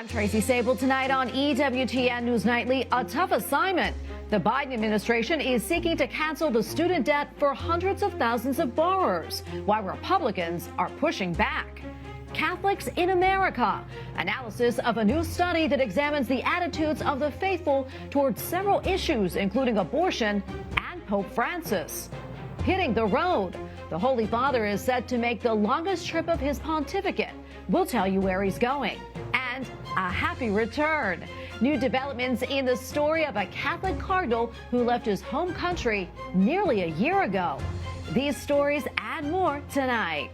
I'm Tracy Sabol. Tonight on EWTN News Nightly, a tough assignment. The Biden administration is seeking to cancel the student debt for hundreds of thousands of borrowers, while Republicans are pushing back. Catholics in America. Analysis of a new study that examines the attitudes of the faithful towards several issues, including abortion and Pope Francis. Hitting the road. The Holy Father is set to make the longest trip of his pontificate. We'll tell you where he's going. And a happy return. New developments in the story of a Catholic cardinal who left his home country nearly a year ago. These stories and more tonight.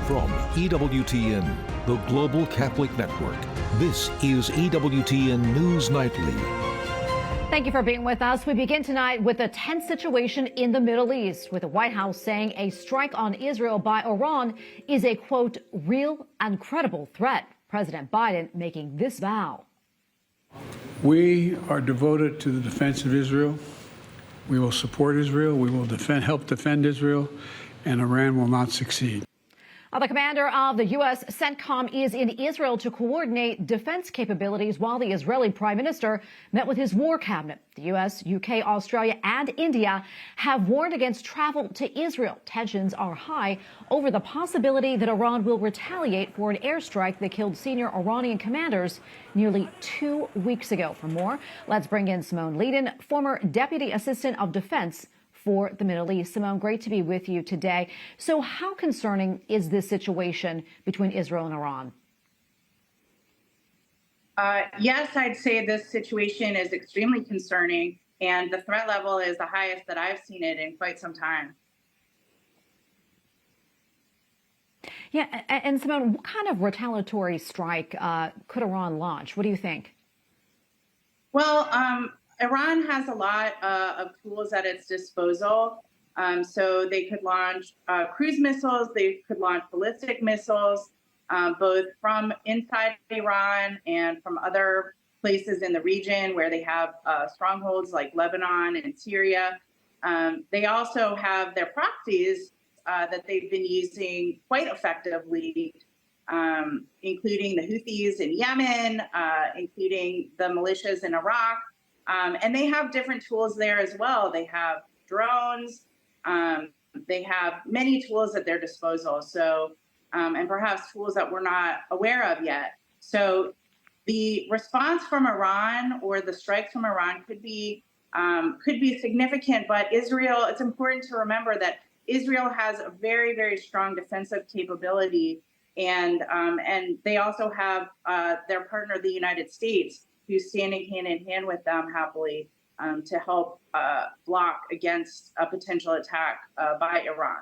From EWTN, the Global Catholic Network, this is EWTN News Nightly. Thank you for being with us. We begin tonight with a tense situation in the Middle East, with the White House saying a strike on Israel by Iran is a, quote, real and credible threat. President Biden making this vow. We are devoted to the defense of Israel. We will support Israel. We will help defend Israel, and Iran will not succeed. The commander of the U.S. CENTCOM is in Israel to coordinate defense capabilities while the Israeli prime minister met with his war cabinet. The U.S., UK, Australia and India have warned against travel to Israel. Tensions are high over the possibility that Iran will retaliate for an airstrike that killed senior Iranian commanders nearly 2 weeks ago. For more, let's bring in Simone Leedon, former Deputy Assistant of Defense for the Middle East. Simone, great to be with you today. So how concerning is this situation between Israel and Iran? Yes, I'd say this situation is extremely concerning, and the threat level is the highest that I've seen it in quite some time. Yeah, and Simone, what kind of retaliatory strike could Iran launch? What do you think? Well, Iran has a lot of tools at its disposal. So they could launch cruise missiles, they could launch ballistic missiles, both from inside Iran and from other places in the region where they have strongholds like Lebanon and Syria. They also have their proxies that they've been using quite effectively, including the Houthis in Yemen, including the militias in Iraq. And they have different tools there as well. They have drones. They have many tools at their disposal. So, and perhaps tools that we're not aware of yet. So the response from Iran or the strikes from Iran could be significant. But Israel, it's important to remember that Israel has a very, very strong defensive capability. And they also have their partner, the United States, who's standing hand in hand with them happily to help block against a potential attack by Iran.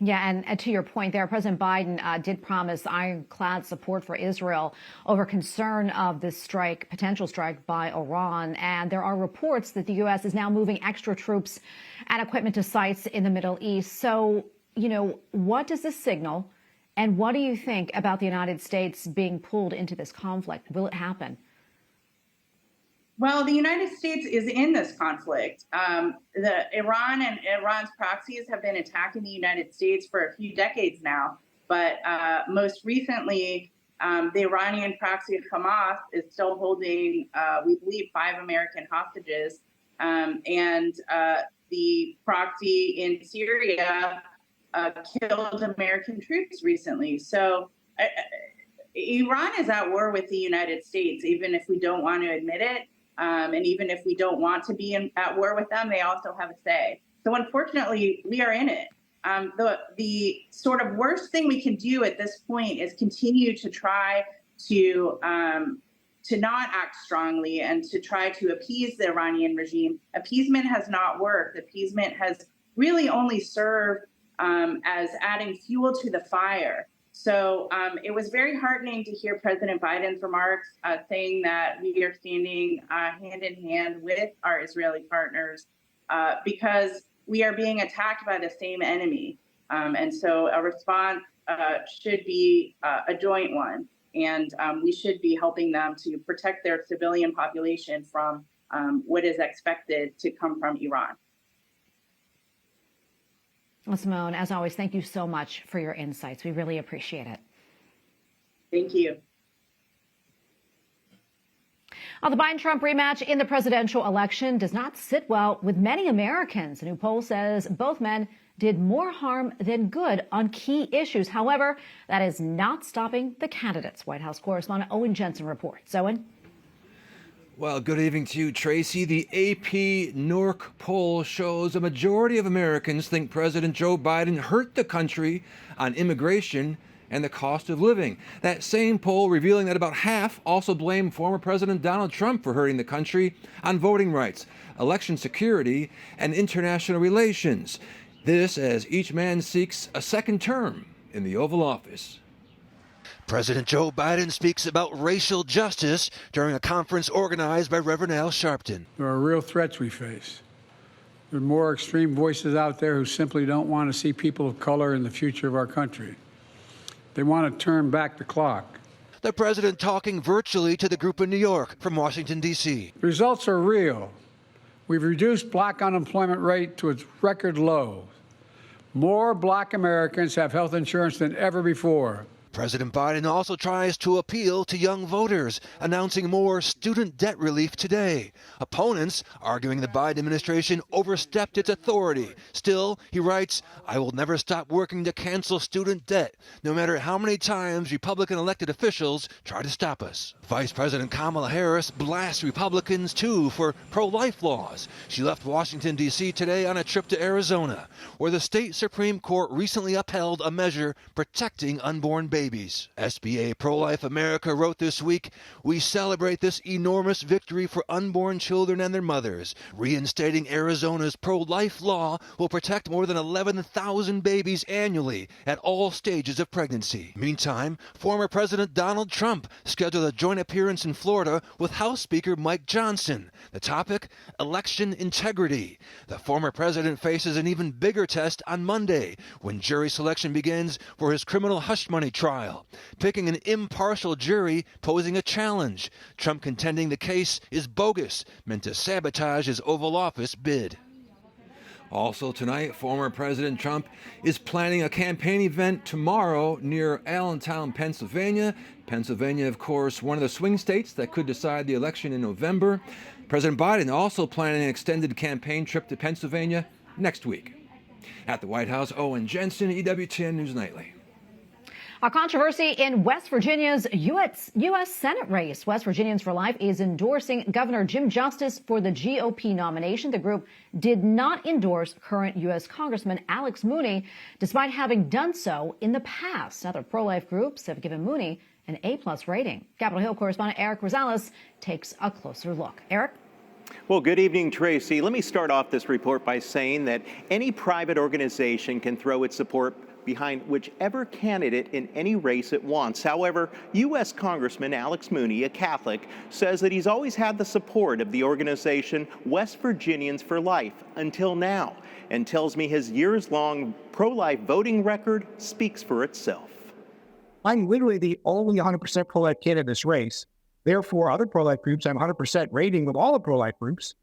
Yeah, and to your point there, President Biden did promise ironclad support for Israel over concern of this strike, potential strike by Iran. And there are reports that the U.S. is now moving extra troops and equipment to sites in the Middle East. So, you know, what does this signal? And what do you think about the United States being pulled into this conflict? Will it happen? Well, the United States is in this conflict. Iran and Iran's proxies have been attacking the United States for a few decades now. But most recently, the Iranian proxy of Hamas is still holding, we believe, 5 American hostages. And the proxy in Syria killed American troops recently. So Iran is at war with the United States, even if we don't want to admit it. And even if we don't want to be at war with them, they also have a say. So unfortunately, we are in it. The sort of worst thing we can do at this point is continue to try to not act strongly and to try to appease the Iranian regime. Appeasement has not worked. Appeasement has really only served as adding fuel to the fire. So it was very heartening to hear President Biden's remarks saying that we are standing hand in hand with our Israeli partners because we are being attacked by the same enemy. And so a response should be a joint one. And we should be helping them to protect their civilian population from what is expected to come from Iran. Well, Simone, as always, thank you so much for your insights. We really appreciate it. Thank you. The Biden-Trump rematch in the presidential election does not sit well with many Americans. A new poll says both men did more harm than good on key issues. However, that is not stopping the candidates. White House correspondent Owen Jensen reports. Owen? Well, good evening to you, Tracy. The AP NORC poll shows a majority of Americans think President Joe Biden hurt the country on immigration and the cost of living. That same poll revealing that about half also blame former President Donald Trump for hurting the country on voting rights, election security, and international relations. This as each man seeks a second term in the Oval Office. President Joe Biden speaks about racial justice during a conference organized by Reverend Al Sharpton. There are real threats we face. There are more extreme voices out there who simply don't want to see people of color in the future of our country. They want to turn back the clock. The president talking virtually to the group in New York from Washington, D.C. The results are real. We've reduced black unemployment rate to its record low. More black Americans have health insurance than ever before. President Biden also tries to appeal to young voters, announcing more student debt relief today. Opponents arguing the Biden administration overstepped its authority. Still, he writes, "I will never stop working to cancel student debt, no matter how many times Republican elected officials try to stop us." Vice President Kamala Harris blasts Republicans, too, for pro-life laws. She left Washington, D.C. today on a trip to Arizona, where the state Supreme Court recently upheld a measure protecting unborn babies. SBA Pro-Life America wrote this week, "We celebrate this enormous victory for unborn children and their mothers. Reinstating Arizona's pro-life law will protect more than 11,000 babies annually at all stages of pregnancy." Meantime, former President Donald Trump scheduled a joint appearance in Florida with House Speaker Mike Johnson. The topic, election integrity. The former president faces an even bigger test on Monday when jury selection begins for his criminal hush money trial. Picking an impartial jury posing a challenge. Trump contending the case is bogus, meant to sabotage his Oval Office bid. Also tonight, former President Trump is planning a campaign event tomorrow near Allentown, Pennsylvania. Pennsylvania, of course, one of the swing states that could decide the election in November. President Biden also planning an extended campaign trip to Pennsylvania next week. At the White House, Owen Jensen, EWTN News Nightly. A controversy in West Virginia's U.S. Senate race. West Virginians for Life is endorsing Governor Jim Justice for the GOP nomination. The group did not endorse current U.S. Congressman Alex Mooney, despite having done so in the past. Other pro-life groups have given Mooney an A+ rating. Capitol Hill correspondent Eric Rosales takes a closer look. Eric? Well, good evening, Tracy. Let me start off this report by saying that any private organization can throw its support behind whichever candidate in any race it wants. However, U.S. Congressman Alex Mooney, a Catholic, says that he's always had the support of the organization West Virginians for Life until now, and tells me his years-long pro-life voting record speaks for itself. I'm literally the only 100% pro-life candidate in this race. Therefore, other pro-life groups, I'm 100% rating with all the pro-life groups.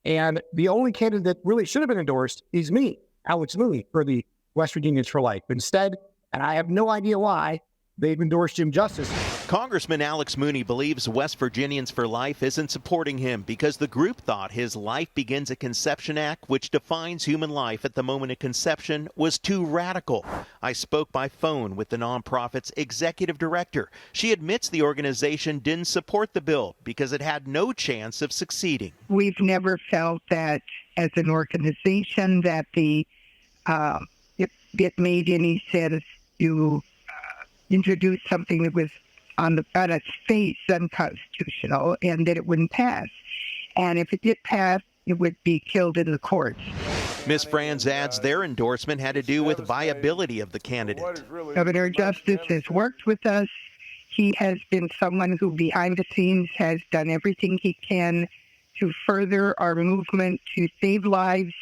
And the only candidate that really should have been endorsed is me, Alex Mooney, for the West Virginians for Life. Instead, and I have no idea why, they've endorsed Jim Justice. Congressman Alex Mooney believes West Virginians for Life isn't supporting him because the group thought his Life Begins at Conception Act, which defines human life at the moment of conception, was too radical. I spoke by phone with the nonprofit's executive director. She admits the organization didn't support the bill because it had no chance of succeeding. We've never felt that as an organization that it made any sense to introduce something that was on its face unconstitutional and that it wouldn't pass. And if it did pass, it would be killed in the courts. Ms. Franz adds their endorsement had to do with viability of the candidate. Governor Justice has worked with us. He has been someone who behind the scenes has done everything he can to further our movement to save lives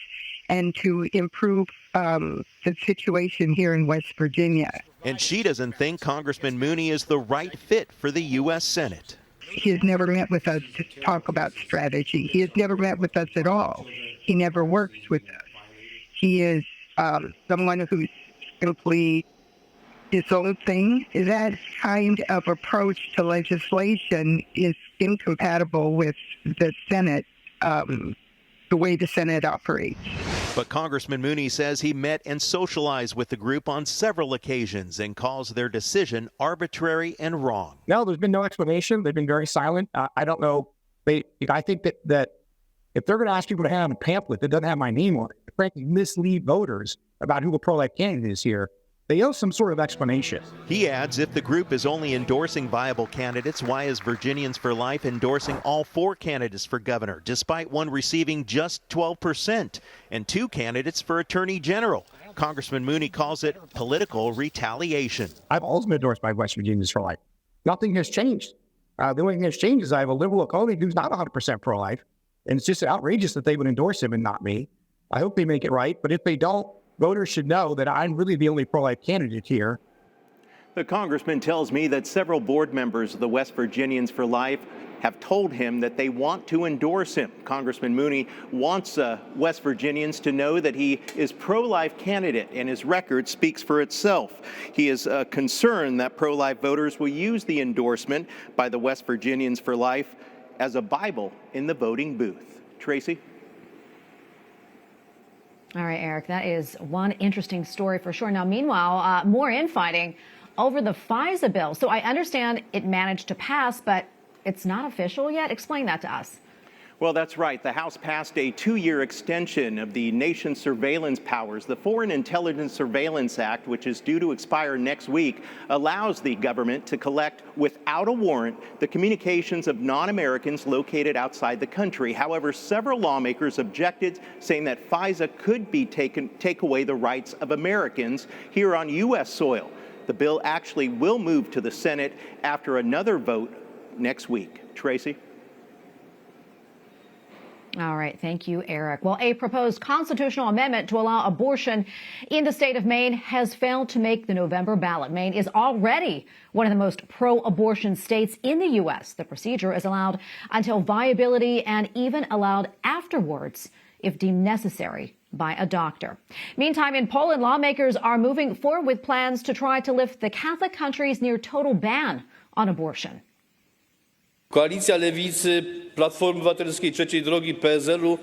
and to improve the situation here in West Virginia. And she doesn't think Congressman Mooney is the right fit for the U.S. Senate. He has never met with us to talk about strategy. He has never met with us at all. He never works with us. He is someone who's simply its own thing. That kind of approach to legislation is incompatible with the Senate, the way the Senate operates. But Congressman Mooney says he met and socialized with the group on several occasions and calls their decision arbitrary and wrong. No, there's been no explanation. They've been very silent. I don't know. I think that if they're going to ask people to hand a pamphlet that doesn't have my name on it, frankly, mislead voters about who a pro-life candidate is here, they owe some sort of explanation. He adds if the group is only endorsing viable candidates, why is Virginians for Life endorsing all 4 candidates for governor, despite one receiving just 12%, and 2 candidates for attorney general? Congressman Mooney calls it political retaliation. I've always been endorsed by West Virginians for Life. Nothing has changed. The only thing that's changed is I have a liberal opponent who's not 100% pro-life, and it's just outrageous that they would endorse him and not me. I hope they make it right, but if they don't, voters should know that I'm really the only pro-life candidate here. The congressman tells me that several board members of the West Virginians for Life have told him that they want to endorse him. Congressman Mooney wants West Virginians to know that he is pro-life candidate and his record speaks for itself. He is concerned that pro-life voters will use the endorsement by the West Virginians for Life as a Bible in the voting booth. Tracy? All right, Eric, that is one interesting story for sure. Now, meanwhile, more infighting over the FISA bill. So I understand it managed to pass, but it's not official yet. Explain that to us. Well, that's right. The House passed a 2-year extension of the nation's surveillance powers. The Foreign Intelligence Surveillance Act, which is due to expire next week, allows the government to collect without a warrant the communications of non-Americans located outside the country. However, several lawmakers objected, saying that FISA could be take away the rights of Americans here on U.S. soil. The bill actually will move to the Senate after another vote next week. Tracy? All right. Thank you, Eric. Well, a proposed constitutional amendment to allow abortion in the state of Maine has failed to make the November ballot. Maine is already one of the most pro-abortion states in the U.S. The procedure is allowed until viability and even allowed afterwards if deemed necessary by a doctor. Meantime, in Poland, lawmakers are moving forward with plans to try to lift the Catholic country's near total ban on abortion. Koalicja Lewicy, Platformy Obywatelskiej, Trzeciej Drogi, PSL-u.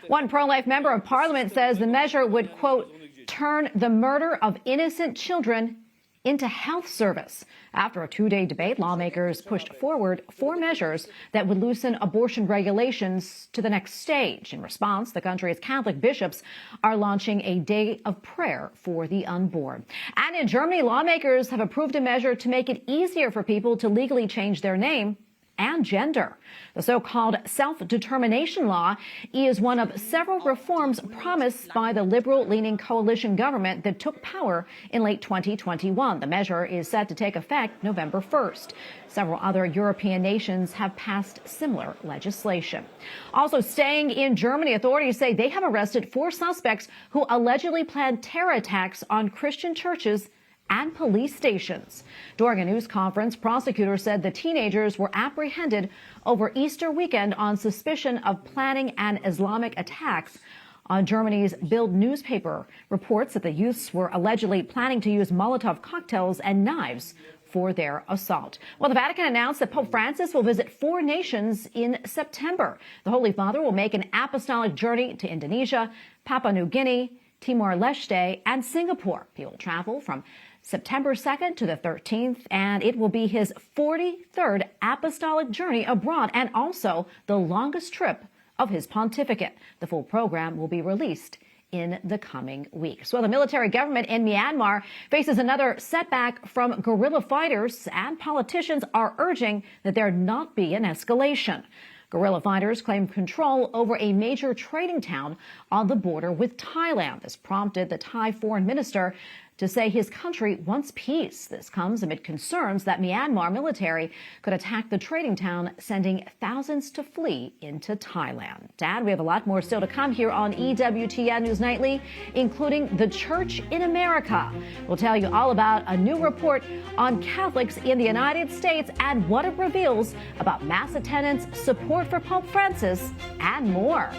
One pro-life member of parliament says the measure would, quote, turn the murder of innocent children into health service. After a 2-day debate, lawmakers pushed forward 4 measures that would loosen abortion regulations to the next stage. In response, the country's Catholic bishops are launching a day of prayer for the unborn. And in Germany, lawmakers have approved a measure to make it easier for people to legally change their name and gender. The so-called self-determination law is one of several reforms promised by the liberal-leaning coalition government that took power in late 2021. The measure is set to take effect November 1st. Several other European nations have passed similar legislation. Also staying in Germany, authorities say they have arrested 4 suspects who allegedly planned terror attacks on Christian churches and police stations. During a news conference, prosecutors said the teenagers were apprehended over Easter weekend on suspicion of planning an Islamic attacks. On Germany's Bild newspaper reports that the youths were allegedly planning to use Molotov cocktails and knives for their assault. Well, the Vatican announced that Pope Francis will visit 4 nations in September. The Holy Father will make an apostolic journey to Indonesia, Papua New Guinea, Timor-Leste, and Singapore. He will travel from September 2nd to the 13th, and it will be his 43rd apostolic journey abroad and also the longest trip of his pontificate. The full program will be released in the coming weeks. Well, the military government in Myanmar faces another setback from guerrilla fighters, and politicians are urging that there not be an escalation. Guerrilla fighters claim control over a major trading town on the border with Thailand. This prompted the Thai foreign minister to say his country wants peace. This comes amid concerns that Myanmar military could attack the trading town, sending thousands to flee into Thailand. Dad, we have a lot more still to come here on EWTN News Nightly, including the Church in America. We'll tell you all about a new report on Catholics in the United States and what it reveals about mass attendance, support for Pope Francis, and more.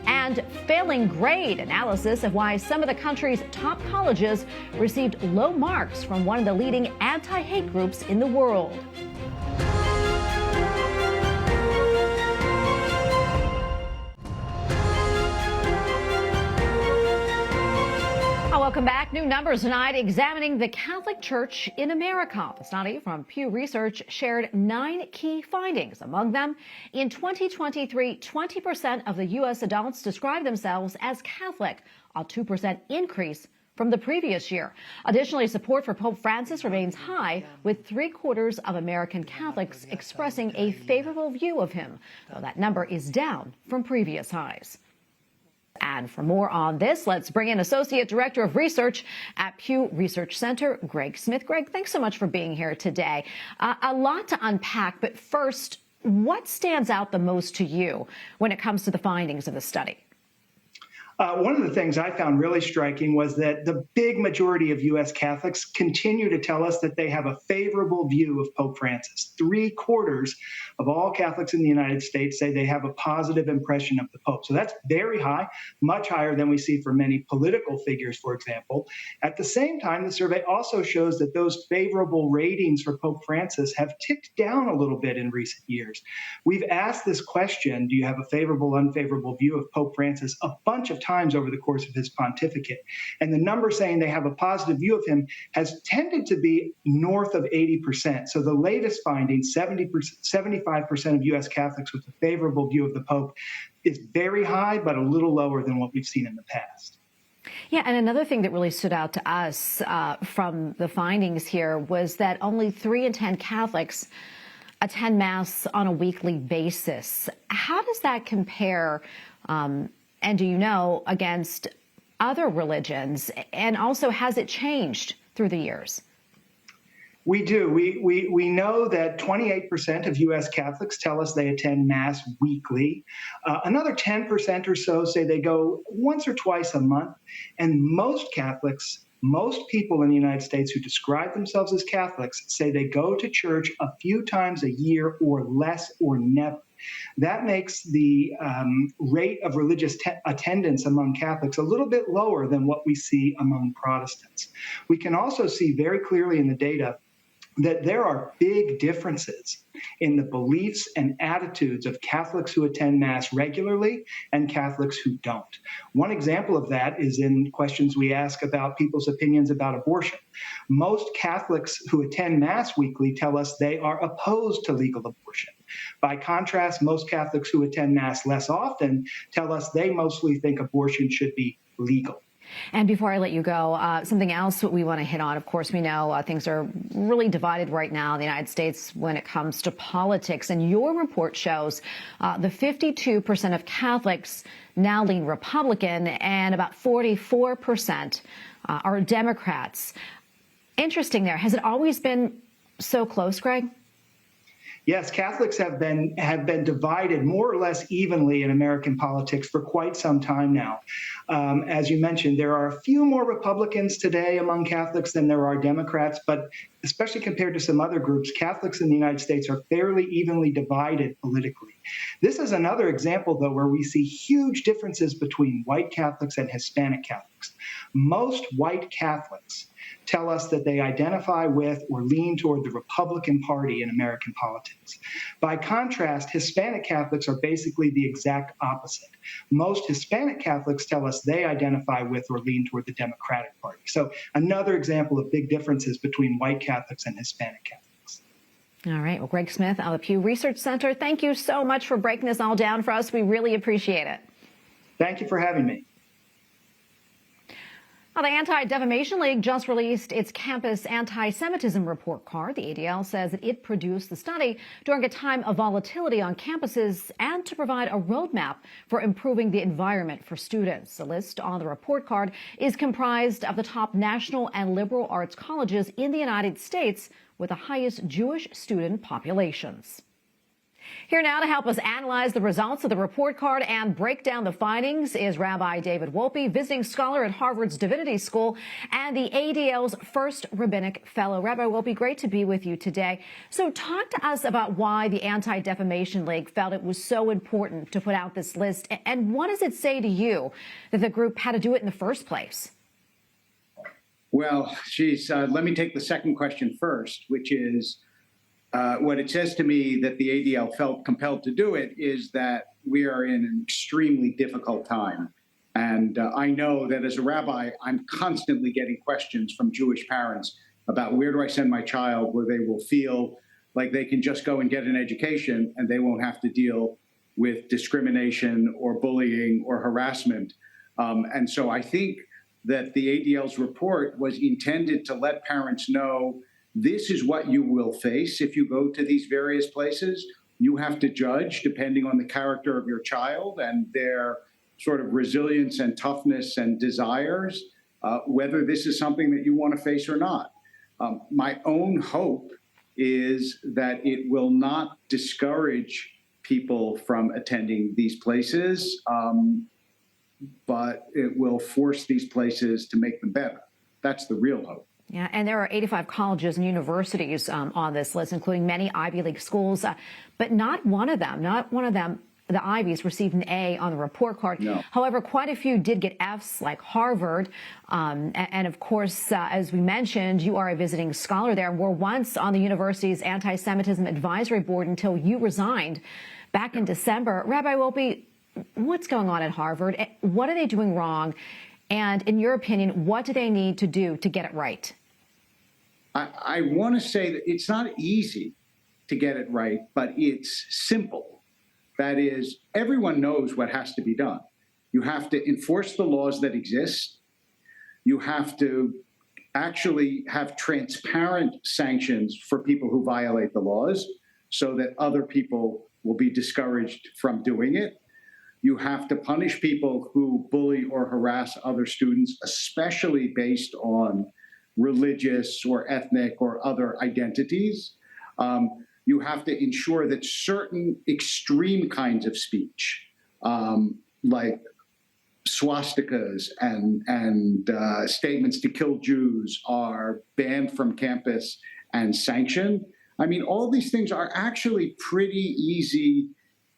And failing grade analysis of why some of the country's top colleges received low marks from one of the leading anti-hate groups in the world. Welcome back. New numbers tonight examining the Catholic Church in America. The study from Pew Research shared 9 key findings. Among them, in 2023, 20% of the U.S. adults describe themselves as Catholic, a 2% increase from the previous year. Additionally, support for Pope Francis remains high, with 3/4 of American Catholics expressing a favorable view of him, though that number is down from previous highs. And for more on this, let's bring in Associate Director of Research at Pew Research Center, Greg Smith. Greg, thanks so much for being here today. A lot to unpack, but first, what stands out the most to you when it comes to the findings of the study? One of the things I found really striking was that the big majority of U.S. Catholics continue to tell us that they have a favorable view of Pope Francis. 3/4 of all Catholics in the United States say they have a positive impression of the Pope. So that's very high, much higher than we see for many political figures, for example. At the same time, the survey also shows that those favorable ratings for Pope Francis have ticked down a little bit in recent years. We've asked this question, do you have a favorable, unfavorable view of Pope Francis, a bunch of times over the course of his pontificate. And the number saying they have a positive view of him has tended to be north of 80%. So the latest finding, 75% of U.S. Catholics with a favorable view of the Pope, is very high, but a little lower than what we've seen in the past. Yeah, and another thing that really stood out to us from the findings here was that only 3 in 10 Catholics attend Mass on a weekly basis. How does that compare, and do you know, against other religions? And also, has it changed through the years? We do. We know that 28% of U.S. Catholics tell us they attend Mass weekly. Another 10% or so say they go once or twice a month. And most Catholics, most people in the United States who describe themselves as Catholics say they go to church a few times a year or less or never. That makes the rate of religious attendance among Catholics a little bit lower than what we see among Protestants. We can also see very clearly in the data that there are big differences in the beliefs and attitudes of Catholics who attend Mass regularly and Catholics who don't. One example of that is in questions we ask about people's opinions about abortion. Most Catholics who attend Mass weekly tell us they are opposed to legal abortion. By contrast, most Catholics who attend Mass less often tell us they mostly think abortion should be legal. And before I let you go, something else we want to hit on. Of course, we know things are really divided right now in the United States when it comes to politics. And your report shows the 52% of Catholics now lean Republican and about 44% are Democrats. Interesting there. Has it always been so close, Greg? Yes, Catholics have been divided more or less evenly in American politics for quite some time now. As you mentioned, there are a few more Republicans today among Catholics than there are Democrats, but especially compared to some other groups, Catholics in the United States are fairly evenly divided politically. This is another example, though, where we see huge differences between white Catholics and Hispanic Catholics. Most white Catholics tell us that they identify with or lean toward the Republican Party in American politics. By contrast, Hispanic Catholics are basically the exact opposite. Most Hispanic Catholics tell us they identify with or lean toward the Democratic Party. So another example of big differences between white Catholics and Hispanic Catholics. All right. Well, Greg Smith of the Pew Research Center, thank you so much for breaking this all down for us. We really appreciate it. Thank you for having me. Well, the Anti-Defamation League just released its campus anti-Semitism report card. The ADL says that it produced the study during a time of volatility on campuses and to provide a roadmap for improving the environment for students. The list on the report card is comprised of the top national and liberal arts colleges in the United States with the highest Jewish student populations. Here now to help us analyze the results of the report card and break down the findings is Rabbi David Wolpe, visiting scholar at Harvard's Divinity School and the ADL's first rabbinic fellow. Rabbi Wolpe, great to be with you today. So talk to us about why the Anti-Defamation League felt it was so important to put out this list, and what does it say to you that the group had to do it in the first place? Well, let me take the second question first, which is what it says to me that the ADL felt compelled to do it is that we are in an extremely difficult time. And I know that as a rabbi, I'm constantly getting questions from Jewish parents about where do I send my child where they will feel like they can just go and get an education and they won't have to deal with discrimination or bullying or harassment. And so I think that the ADL's report was intended to let parents know this is what you will face if you go to these various places. You have to judge, depending on the character of your child and their sort of resilience and toughness and desires, whether this is something that you want to face or not. My own hope is that it will not discourage people from attending these places, but it will force these places to make them better. That's the real hope. Yeah, and there are 85 colleges and universities on this list, including many Ivy League schools, but not one of them, the Ivies, received an A on the report card. No. However, quite a few did get Fs, like Harvard. And of course, as we mentioned, you are a visiting scholar there and were once on the university's Anti-Semitism Advisory Board until you resigned back in December. Rabbi Wolpe, what's going on at Harvard? What are they doing wrong? And in your opinion, what do they need to do to get it right? I want to say that it's not easy to get it right, but it's simple. That is, everyone knows what has to be done. You have to enforce the laws that exist. You have to actually have transparent sanctions for people who violate the laws so that other people will be discouraged from doing it. You have to punish people who bully or harass other students, especially based on religious or ethnic or other identities. You have to ensure that certain extreme kinds of speech, like swastikas and statements to kill Jews, are banned from campus and sanctioned. I mean, all these things are actually pretty easy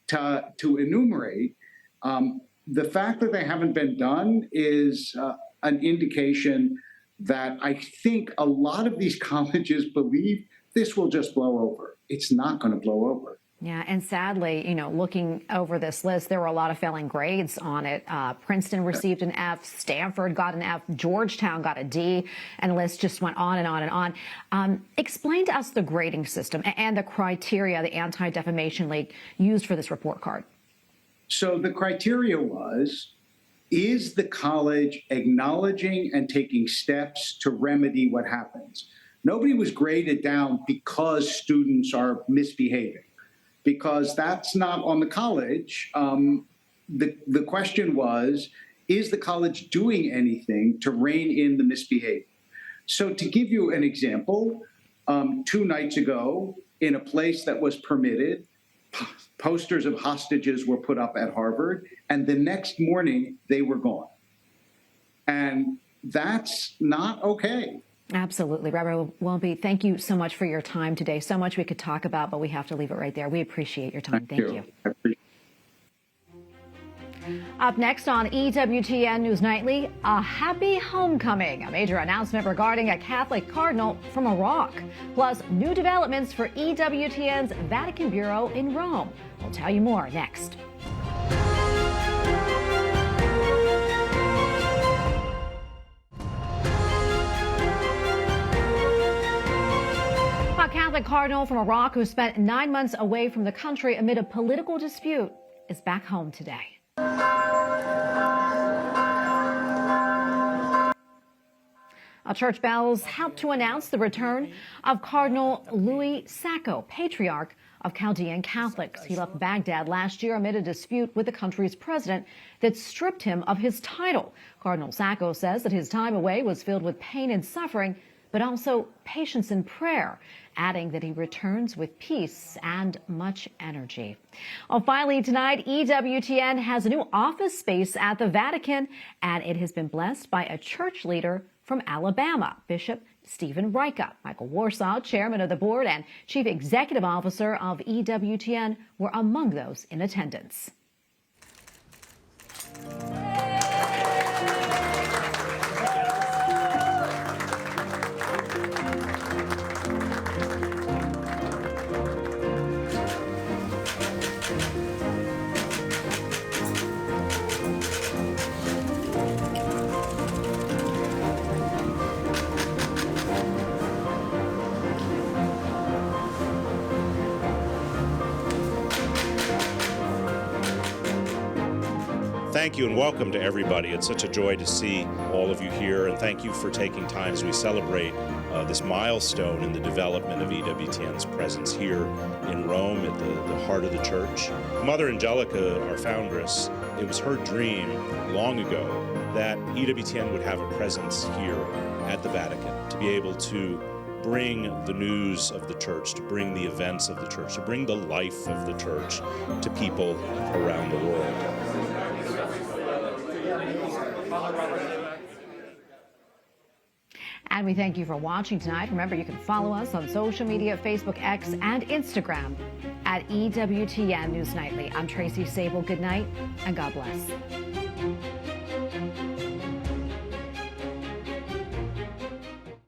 to enumerate. The fact that they haven't been done is an indication that I think a lot of these colleges believe this will just blow over. It's not going to blow over. Yeah, and sadly, looking over this list, there were a lot of failing grades on it. Princeton received an F, Stanford got an F, Georgetown got a D, and the list just went on and on and on. Explain to us the grading system and the criteria the Anti-Defamation League used for this report card. So the criteria was, is the college acknowledging and taking steps to remedy what happens? Nobody was graded down because students are misbehaving, because that's not on the college. The question was, is the college doing anything to rein in the misbehavior? So to give you an example, 2 nights ago, in a place that was permitted, posters of hostages were put up at Harvard, and the next morning they were gone. And that's not okay. Absolutely. Rabbi Wolpe, thank you so much for your time today. So much we could talk about, but we have to leave it right there. We appreciate your time. Thank you. Up next on EWTN News Nightly, a happy homecoming, a major announcement regarding a Catholic cardinal from Iraq, plus new developments for EWTN's Vatican Bureau in Rome. We'll tell you more next. A Catholic cardinal from Iraq who spent 9 months away from the country amid a political dispute is back home today. Church bells helped to announce the return of Cardinal Louis Sacco, Patriarch of Chaldean Catholics. He left Baghdad last year amid a dispute with the country's president that stripped him of his title. Cardinal Sacco says that his time away was filled with pain and suffering, but also patience in prayer, adding that he returns with peace and much energy. Well, finally tonight, EWTN has a new office space at the Vatican, and it has been blessed by a church leader from Alabama, Bishop Stephen Reicha. Michael Warsaw, chairman of the board and chief executive officer of EWTN, were among those in attendance. Thank you and welcome to everybody. It's such a joy to see all of you here, and thank you for taking time as we celebrate this milestone in the development of EWTN's presence here in Rome at the heart of the church. Mother Angelica, our foundress, it was her dream long ago that EWTN would have a presence here at the Vatican, to be able to bring the news of the church, to bring the events of the church, to bring the life of the church to people around the world. And we thank you for watching tonight. Remember, you can follow us on social media, Facebook, X, and Instagram at EWTN News Nightly. I'm Tracy Sabol. Good night, and God bless.